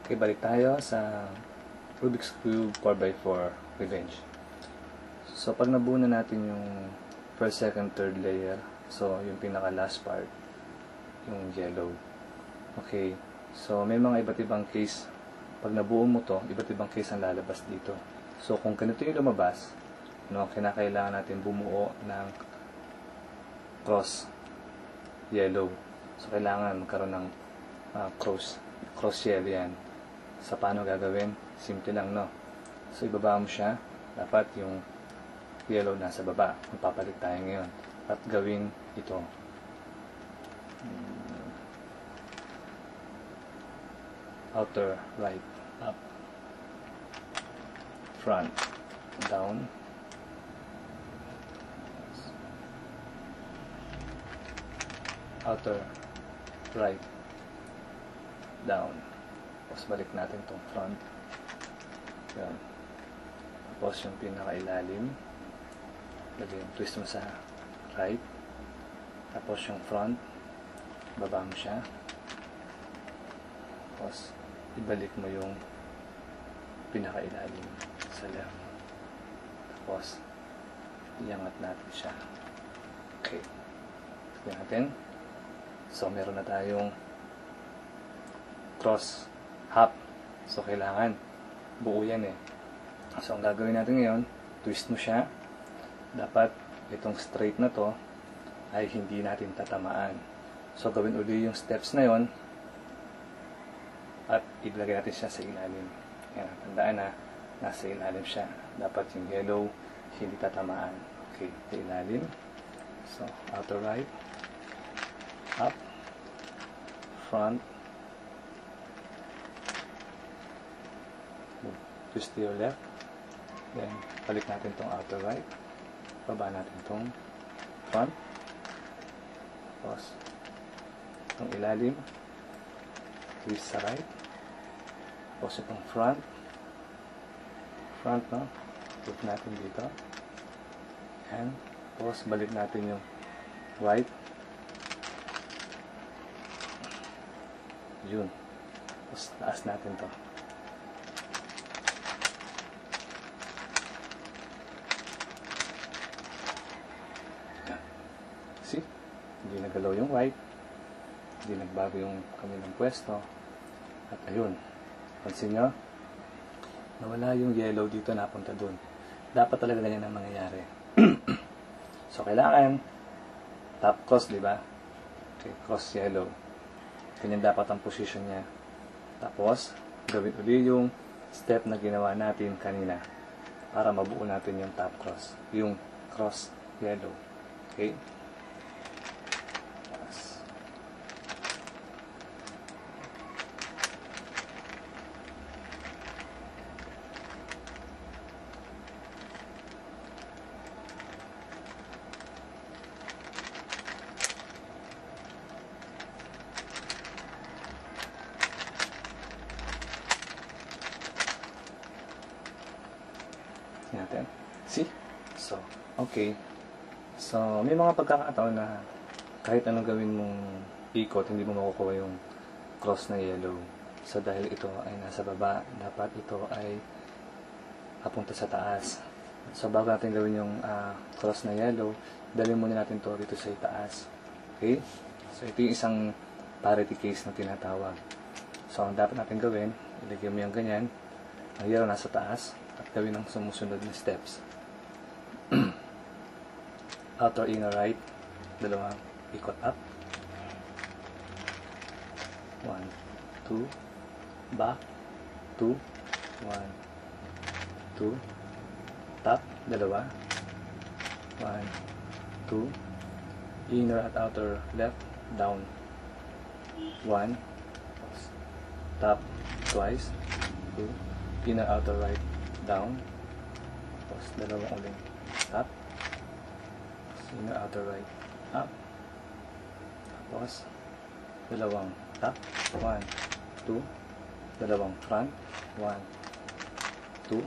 Okay, balik tayo sa Rubik's Cube 4x4 Revenge. So, pag nabuo na natin yung first, second, third layer, so, yung pinaka last part, yung yellow. Okay, so, may mga iba't ibang case. Pag nabuo mo to, iba't ibang case ang lalabas dito. So, kung ganito yung lumabas, no, kinakailangan natin bumuo ng cross yellow. So, kailangan magkaroon ng cross yellow yan. Sa paano gagawin? Simple lang, no? So, ibaba mo siya. Dapat yung yellow nasa baba. Magpapalit tayo ngayon. At gawin ito. Outer right, up, front, down, outer right, down. Tapos balik natin itong front. Yan. Tapos yung pinakailalim, lagyan, twist mo sa right. Tapos yung front, baba mo siya. Tapos ibalik mo yung pinakailalim sa left. Tapos iangat natin siya. Okay. Tignan natin. So meron na tayong cross half. So, kailangan buo yan eh. So, ang gagawin natin ngayon, twist mo siya. Dapat itong straight na to ay hindi natin tatamaan. So, gawin uli yung steps na yon at ilagay natin siya sa ilalim. Yan, tandaan na nasa ilalim siya. Dapat yung yellow hindi tatamaan. Okay, sa ilalim. So, outer right, up, front, twist to your left, then balik natin itong outer right, baba natin itong front, tapos itong ilalim, twist sa right, tapos itong front, no, put natin dito, and tapos balik natin yung right, yun, tapos taas natin to. See? Hindi nagalaw yung right. Hindi nagbago yung kanilang pwesto. At ayun. Pansin nyo? Nawala yung yellow dito, napunta dun. Dapat talaga ganyan ang mangyayari. So, kailangan top cross, di ba? Okay, cross yellow. Ganyan dapat ang position niya. Tapos, gawin uli yung step na ginawa natin kanina para mabuo natin yung top cross. Yung cross yellow. Okay? Natin. See? So, okay. So, may mga pagkakataon na kahit anong gawin mong ikot, hindi mo makukuha yung cross na yellow. So, dahil ito ay nasa baba, dapat ito ay papunta sa taas. So, bago natin gawin yung cross na yellow, dalhin muna natin to dito sa itaas. Okay? So, ito yung isang parity case na tinatawag. So, ang dapat natin gawin, ilagay mo yung ganyan, ang yellow nasa taas, at gawin ang sumusunod na steps. Outer inner right, dalawang ikot up. 1, 2, back, 2, 1, 2, top, dalawa, 1, 2, inner at outer left, down, 1, top, twice, 2, inner outer right, down, tapos dalawang uling top, inner outer right, up, tapos dalawang top, 1, 2, dalawang front, 1, 2,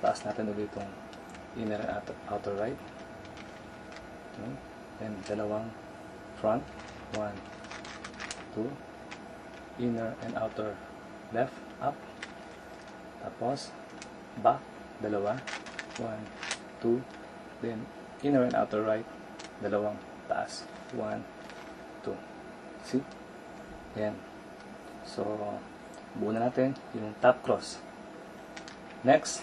taas natin ulit itong inner and outer right, and dalawang front, 1, 2, inner and outer left, up, tapos back, dalawa, 1, 2, then inner and outer right, dalawang taas, 1, 2, see? Yan. So, buo na natin yung top cross. Next,